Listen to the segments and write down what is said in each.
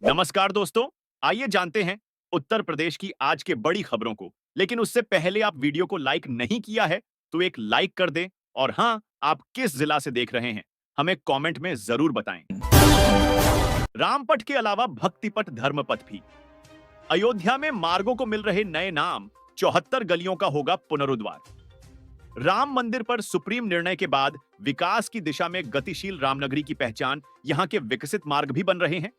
नमस्कार दोस्तों, आइए जानते हैं उत्तर प्रदेश की आज के बड़ी खबरों को। लेकिन उससे पहले आप वीडियो को लाइक नहीं किया है तो एक लाइक कर दें। और हाँ, आप किस जिला से देख रहे हैं हमें कमेंट में जरूर बताएं। रामपट के अलावा भक्तिपट धर्मपथ भी। अयोध्या में मार्गों को मिल रहे नए नाम। 74 गलियों का होगा पुनरुद्वार। राम मंदिर पर सुप्रीम निर्णय के बाद विकास की दिशा में गतिशील रामनगरी की पहचान यहां के विकसित मार्ग भी बन रहे हैं।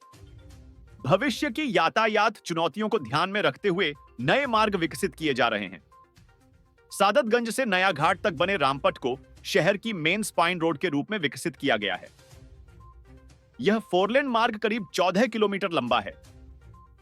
भविष्य की यातायात चुनौतियों को ध्यान में रखते हुए नए मार्ग विकसित किए जा रहे हैं। सादतगंज से नया घाट तक बने रामपट को शहर की मेन स्पाइन रोड के रूप में विकसित किया गया है। यह फोरलेन मार्ग करीब 14 किलोमीटर लंबा है।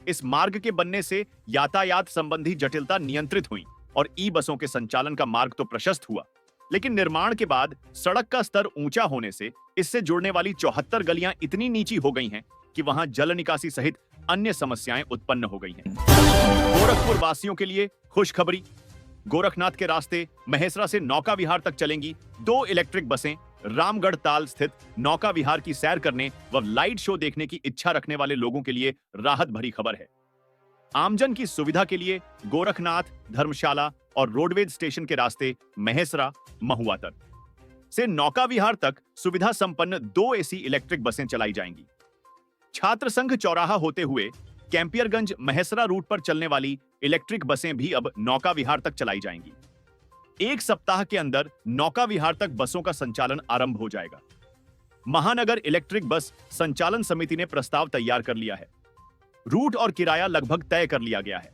इस मार्ग के बनने से यातायात संबंधी जटिलता नियंत्रित हुई और ई बसों के संचालन का मार्ग तो प्रशस्त हुआ, लेकिन निर्माण के बाद सड़क का स्तर ऊंचा होने से इससे जुड़ने वाली 74 गलियां इतनी नीची हो गई हैं कि वहां जल निकासी सहित अन्य समस्याएं उत्पन्न हो गई हैं। गोरखपुर वासियों के लिए खुशखबरी। गोरखनाथ के रास्ते महेसरा से नौका विहार तक चलेंगी 2 इलेक्ट्रिक बसें। रामगढ़ ताल स्थित नौका विहार की सैर करने व लाइट शो देखने की इच्छा रखने वाले लोगों के लिए राहत भरी खबर है। आमजन की सुविधा के लिए गोरखनाथ, धर्मशाला और रोडवेज स्टेशन के रास्ते महेसरा, महुआ तक से नौका विहार तक सुविधा संपन्न 2 एसी इलेक्ट्रिक बसें चलाई जाएंगी। छात्र संघ चौराहा होते हुए कैंपियरगंज महेसरा रूट पर चलने वाली इलेक्ट्रिक बसें भी अब नौका विहार तक चलाई जाएंगी। 1 सप्ताह के अंदर नौका विहार तक बसों का संचालन आरंभ हो जाएगा। महानगर इलेक्ट्रिक बस संचालन समिति ने प्रस्ताव तैयार कर लिया है। रूट और किराया लगभग तय कर लिया गया है।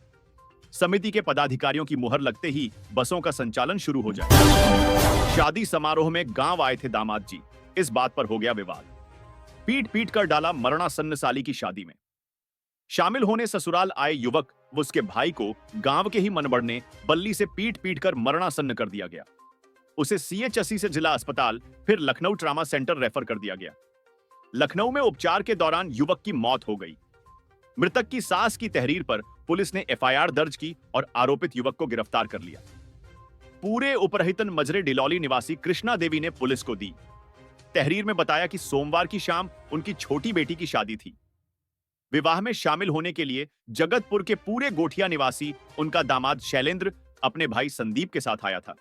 समिति के पदाधिकारियों की मुहर लगते ही बसों का संचालन शुरू हो जाएगा। शादी समारोह में गांव आए थे दामाद जी, इस बात पर हो गया विवाद। पीट पीट कर डाला मरणासन्न साली की शादी में। शामिल होने ससुराल आए युवक व उसके भाई को गांव के ही मनबड़ ने बल्ली से पीट पीट कर मरणासन्न कर दिया गया। उसे सीएचसी से जिला अस्पताल फिर लखनऊ ट्रामा सेंटर रेफर कर दिया गया। लखनऊ में उपचार के दौरान युवक की मौत हो गई। मृतक की सास की तहरीर पर पुलिस ने एफआईआर दर्ज की और आरोपित युवक को गिरफ्तार कर लिया। पूरे उपरहितन मजरे डिलौली निवासी कृष्णा देवी ने पुलिस को दी। तहरीर में बताया कि सोमवार की शाम उनकी छोटी बेटी की शादी थी। विवाह में शामिल होने के लिए जगतपुर के पूरे गोठिया निवासी उनका दामाद शैलेंद्र अपने भाई संदीप के साथ आया था।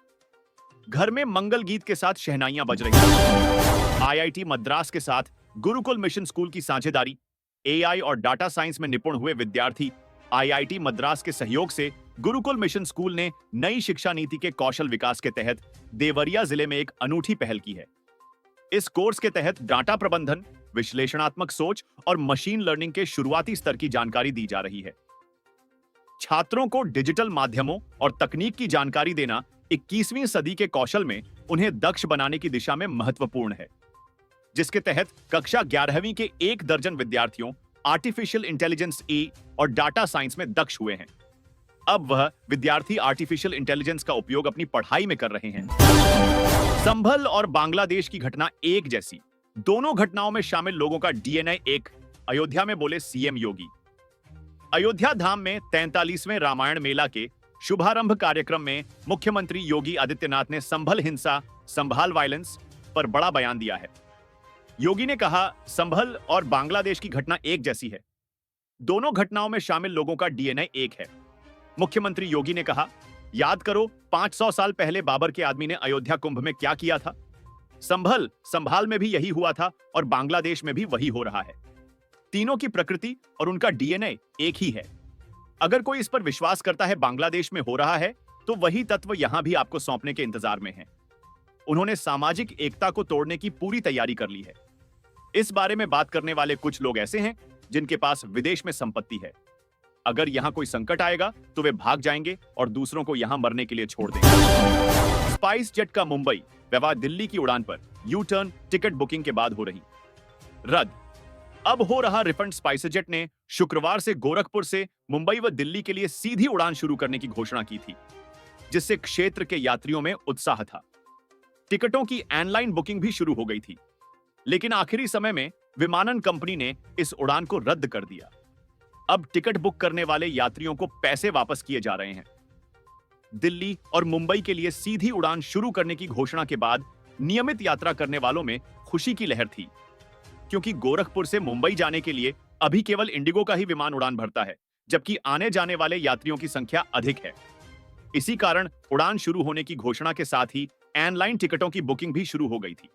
घर में मंगल गीत के साथ शहनाइयां बज रही थी। आईआईटी मद्रास के साथ गुरुकुल मिशन स्कूल की साझेदारी। एआई और डाटा साइंस में निपुण हुए विद्यार्थी आईआईटी मद्रास के सहयोग से गुरुकुल मिशन स्कूल ने नई शिक्षा नीति के कौशल विकास के तहत देवरिया जिले में एक अनूठी पहल की है। इस कोर्स के तहत डाटा प्रबंधन, विश्लेषणात्मक सोच और मशीन लर्निंग के शुरुआती स्तर की जानकारी दी जा रही है। छात्रों को डिजिटल माध्यमों और तकनीक की जानकारी देना 21वीं सदी के कौशल में उन्हें दक्ष बनाने की दिशा में महत्वपूर्ण है, जिसके तहत कक्षा 11वीं के 1 दर्जन विद्यार्थियों आर्टिफिशियल इंटेलिजेंस ए और डाटा साइंस में दक्ष हुए हैं। अब वह विद्यार्थी आर्टिफिशियल इंटेलिजेंस का उपयोग अपनी पढ़ाई में कर रहे हैं। संभल और बांग्लादेश की घटना एक जैसी, दोनों घटनाओं में शामिल लोगों का डीएनए एक। अयोध्या में बोले सीएम योगी। अयोध्या धाम में 43वें रामायण मेला के शुभारंभ कार्यक्रम में मुख्यमंत्री योगी आदित्यनाथ ने संभल हिंसा, संभाल वायलेंस पर बड़ा बयान दिया है। योगी ने कहा, संभल और बांग्लादेश की घटना एक जैसी है। दोनों घटनाओं में शामिल लोगों का डीएनए एक है। मुख्यमंत्री योगी ने कहा, याद करो 500 साल पहले बाबर के आदमी ने अयोध्या कुंभ में क्या किया था। संभाल में भी यही हुआ था और बांग्लादेश में भी वही हो रहा है। तीनों की प्रकृति और उनका डीएनए एक ही है। अगर कोई इस पर विश्वास करता है बांग्लादेश में हो रहा है, तो वही तत्व यहां भी आपको सौंपने के इंतजार में है। उन्होंने सामाजिक एकता को तोड़ने की पूरी तैयारी कर ली है। इस बारे में बात करने वाले कुछ लोग ऐसे हैं जिनके पास विदेश में संपत्ति है। अगर यहां कोई संकट आएगा तो वे भाग जाएंगे और दूसरों को यहां मरने के लिए छोड़ देंगे। स्पाइस जेट का मुंबई व दिल्ली की उड़ान पर यू टर्न टिकट बुकिंग के बाद हो रही रद्द। अब हो रहा रिफंड। स्पाइस जेट ने शुक्रवार से गोरखपुर से मुंबई व दिल्ली के लिए सीधी उड़ान शुरू करने की घोषणा की थी, जिससे क्षेत्र के यात्रियों में उत्साह था। टिकटों की ऑनलाइन बुकिंग भी शुरू हो गई थी, लेकिन आखिरी समय में विमानन कंपनी ने इस उड़ान को रद्द कर दिया। अब टिकट बुक करने वाले यात्रियों को पैसे वापस किए जा रहे हैं। दिल्ली और मुंबई के लिए सीधी उड़ान शुरू करने की घोषणा के बाद नियमित यात्रा करने वालों में खुशी की लहर थी, क्योंकि गोरखपुर से मुंबई जाने के लिए अभी केवल इंडिगो का ही विमान उड़ान भरता है, जबकि आने जाने वाले यात्रियों की संख्या अधिक है। इसी कारण उड़ान शुरू होने की घोषणा के साथ ही एयरलाइन टिकटों की बुकिंग भी शुरू हो गई थी।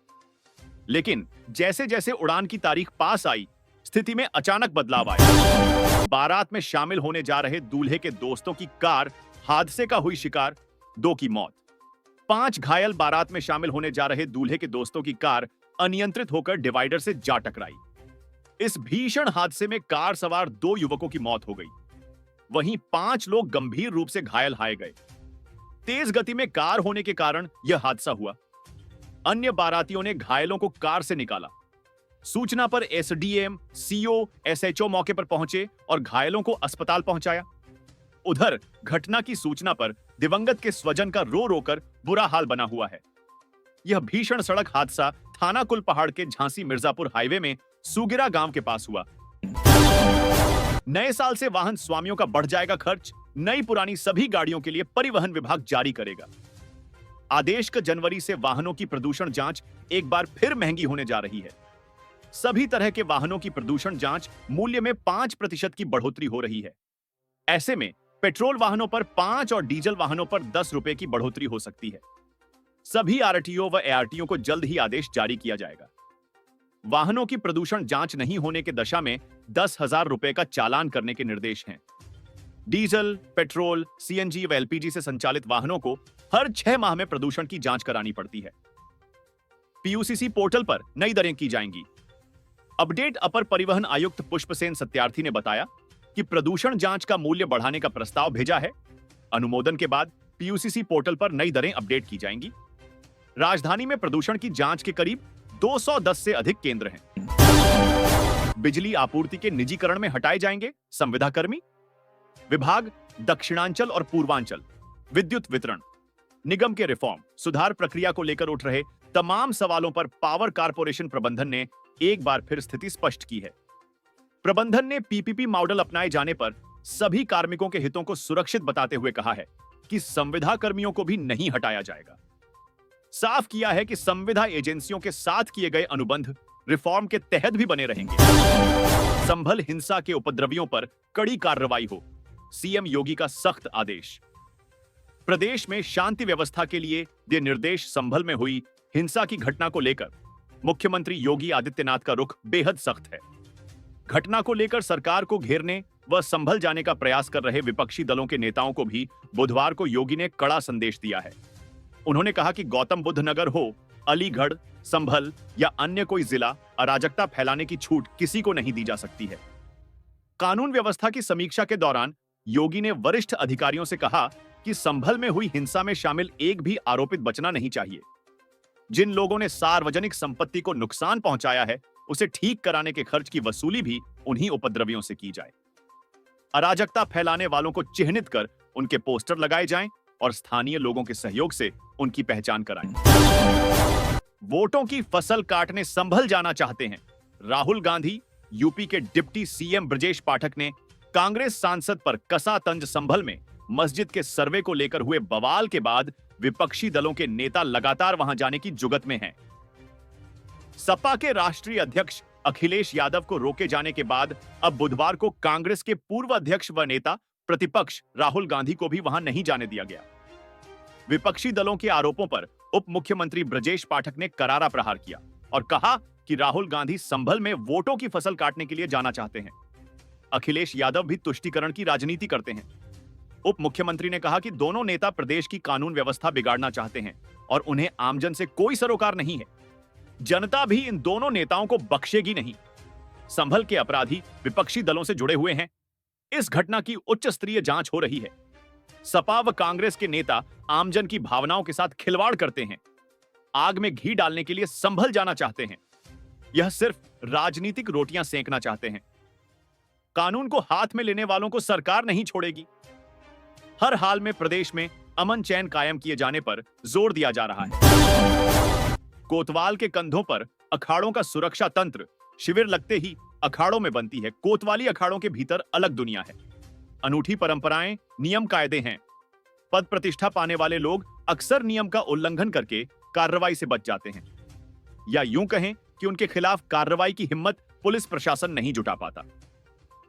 लेकिन जैसे जैसे उड़ान की तारीख पास आई, स्थिति में अचानक बदलाव आया। बारात में शामिल होने जा रहे दूल्हे के दोस्तों की कार हादसे का हुई शिकार, 2 की मौत। 5 घायल। बारात में शामिल होने जा रहे दूल्हे के दोस्तों की कार अनियंत्रित होकर डिवाइडर से जा टकराई। इस भीषण हादसे में कार सवार 2 युवकों की मौत हो गई, वहीं 5 लोग गंभीर रूप से घायल हाए गए। तेज गति में कार होने के कारण यह हादसा हुआ। अन्य बारातियों ने घायलों को कार से निकाला। सूचना पर एसडीएम, सीओ, एसएचओ मौके पर पहुंचे और घायलों को अस्पताल पहुंचाया। उधर घटना की सूचना पर दिवंगत के स्वजन का रो रोकर बुरा हाल बना हुआ है। यह भीषण सड़क हादसा थाना कुल पहाड़ के झांसी मिर्जापुर हाईवे में सुगिरा गांव के पास हुआ। नए साल से वाहन स्वामियों का बढ़ जाएगा खर्च। नई पुरानी सभी गाड़ियों के लिए परिवहन विभाग जारी करेगा आदेश। का जनवरी से वाहनों की प्रदूषण जांच एक बार फिर महंगी होने जा रही है। सभी तरह के वाहनों की प्रदूषण जांच मूल्य में 5% की बढ़ोतरी हो रही है। ऐसे में पेट्रोल वाहनों पर 5 और डीजल वाहनों पर 10 रुपए की बढ़ोतरी हो सकती है। सभी आरटीओ व एआरटीओ को जल्द ही आदेश जारी किया जाएगा। वाहनों की प्रदूषण जांच नहीं होने के दशा में 10,000 रुपए का चालान करने के निर्देश हैं। डीजल, पेट्रोल, सीएनजी व एलपीजी से संचालित वाहनों को हर 6 माह में प्रदूषण की जांच करानी पड़ती है। पीयूसीसी पोर्टल पर नई दरें की जाएंगी। अपडेट। अपर परिवहन आयुक्त पुष्पसेन सत्यार्थी ने बताया कि प्रदूषण जांच का मूल्य बढ़ाने का प्रस्ताव भेजा है। अनुमोदन के बाद पीयूसीसी पोर्टल पर नई दरें अपडेट की जाएंगी। राजधानी में प्रदूषण की जांच के करीब 210 से अधिक केंद्र हैं। बिजली आपूर्ति के निजीकरण में हटाए जाएंगे संविदाकर्मी। विभाग दक्षिणांचल और पूर्वांचल विद्युत वितरण निगम के रिफॉर्म सुधार प्रक्रिया को लेकर उठ रहे तमाम सवालों पर पावर कारपोरेशन प्रबंधन ने एक बार फिर स्थिति स्पष्ट की है। प्रबंधन ने पीपीपी मॉडल अपनाए जाने पर सभी कार्मिकों के हितों को सुरक्षित बताते हुए कहा है कि संविदा कर्मियों को भी नहीं हटाया जाएगा। साफ किया है कि संविदा एजेंसियों के साथ किए गए अनुबंध रिफॉर्म के तहत भी बने रहेंगे। संभल हिंसा के उपद्रवियों पर कड़ी कार्रवाई हो, सीएम योगी का सख्त आदेश। प्रदेश में शांति व्यवस्था के लिए दिए निर्देश। संभल में हुई हिंसा की घटना को लेकर मुख्यमंत्री योगी आदित्यनाथ का रुख बेहद सख्त है। घटना को लेकर सरकार को घेरने व संभल जाने का प्रयास कर रहे विपक्षी दलों के नेताओं को भी बुधवार को योगी ने कड़ा संदेश दिया है। उन्होंने कहा कि गौतम बुद्ध नगर हो, अलीगढ़, संभल या अन्य कोई जिला, अराजकता फैलाने की छूट किसी को नहीं दी जा सकती है। कानून व्यवस्था की समीक्षा के दौरान योगी ने वरिष्ठ अधिकारियों से कहा कि संभल में हुई हिंसा में शामिल एक भी आरोपित बचना नहीं चाहिए। जिन लोगों ने सार्वजनिक संपत्ति को नुकसान पहुंचाया है, उसे ठीक कराने के खर्च की वसूली भी उन्हीं उपद्रवियों से की जाए। अराजकता फैलाने वालों को चिह्नित कर उनके पोस्टर लगाए जाएं और स्थानीय लोगों के सहयोग से उनकी पहचान कराएं। वोटों की फसल काटने संभल जाना चाहते हैं राहुल गांधी। यूपी के डिप्टी सीएम ब्रजेश पाठक ने कांग्रेस सांसद पर कसा तंज। संभल में मस्जिद के सर्वे को लेकर हुए बवाल के बाद विपक्षी दलों के नेता लगातार वहां जाने की जुगत में हैं। सपा के राष्ट्रीय अध्यक्ष अखिलेश यादव को रोके जाने के बाद अब बुधवार को कांग्रेस के पूर्व अध्यक्ष व नेता प्रतिपक्ष राहुल गांधी को भी वहां नहीं जाने दिया गया। विपक्षी दलों के आरोपों पर उप मुख्यमंत्री ब्रजेश पाठक ने करारा प्रहार किया और कहा कि राहुल गांधी संभल में वोटों की फसल काटने के लिए जाना चाहते हैं। अखिलेश यादव भी तुष्टीकरण की राजनीति करते हैं। उप मुख्यमंत्री ने कहा कि दोनों नेता प्रदेश की कानून व्यवस्था बिगाड़ना चाहते हैं और उन्हें आमजन से कोई सरोकार नहीं है। जनता भी इन दोनों नेताओं को बख्शेगी नहीं। संभल के अपराधी विपक्षी दलों से जुड़े हुए हैं। इस घटना की उच्च स्तरीय जांच हो रही है। सपा व कांग्रेस के नेता आमजन की भावनाओं के साथ खिलवाड़ करते हैं। आग में घी डालने के लिए संभल जाना चाहते हैं। यह सिर्फ राजनीतिक रोटियां सेंकना चाहते हैं। कानून को हाथ में लेने वालों को सरकार नहीं छोड़ेगी। हर हाल में प्रदेश में अमन चैन कायम किए जाने पर जोर दिया जा रहा है। कोतवाल के कंधों पर अखाड़ों का सुरक्षा तंत्र। शिविर लगते ही अखाड़ों में बनती है। कोतवाली अखाड़ों के भीतर अलग दुनिया है। अनूठी परंपराएं, नियम कायदे हैं। पद प्रतिष्ठा पाने वाले लोग अक्सर नियम का उल्लंघन करके कार्रवाई से बच जाते हैं, या यूं कहें कि उनके खिलाफ कार्रवाई की हिम्मत पुलिस प्रशासन नहीं जुटा पाता।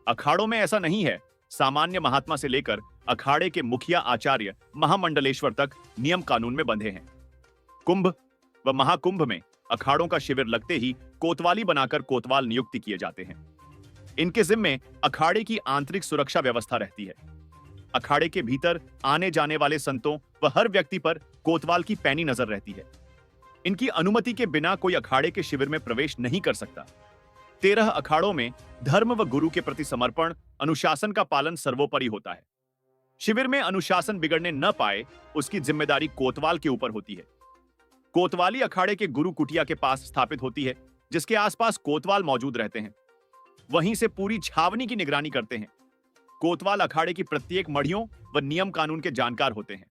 अखाड़ों में ऐसा नहीं है। सामान्य महात्मा से लेकर अखाड़े के मुखिया आचार्य महामंडलेश्वर तक नियम कानून में बंधे हैं। कुंभ व महाकुंभ में अखाड़ों का शिविर लगते ही कोतवाली बनाकर कोतवाल नियुक्ति किए जाते हैं। इनके जिम्मे अखाड़े की आंतरिक सुरक्षा व्यवस्था रहती है। अखाड़े के भीतर आने जाने वाले संतों व हर व्यक्ति पर कोतवाल की पैनी नजर रहती है। इनकी अनुमति के बिना कोई अखाड़े के शिविर में प्रवेश नहीं कर सकता। 13 अखाड़ों में धर्म व गुरु के प्रति समर्पण, अनुशासन का पालन सर्वोपरि होता है। शिविर में अनुशासन बिगड़ने न पाए, उसकी जिम्मेदारी कोतवाल के ऊपर होती है। कोतवाली अखाड़े के गुरु कुटिया के पास स्थापित होती है, जिसके आसपास कोतवाल मौजूद रहते हैं। वहीं से पूरी छावनी की निगरानी करते हैं। कोतवाल अखाड़े की प्रत्येक मढ़ियों व नियम कानून के जानकार होते हैं।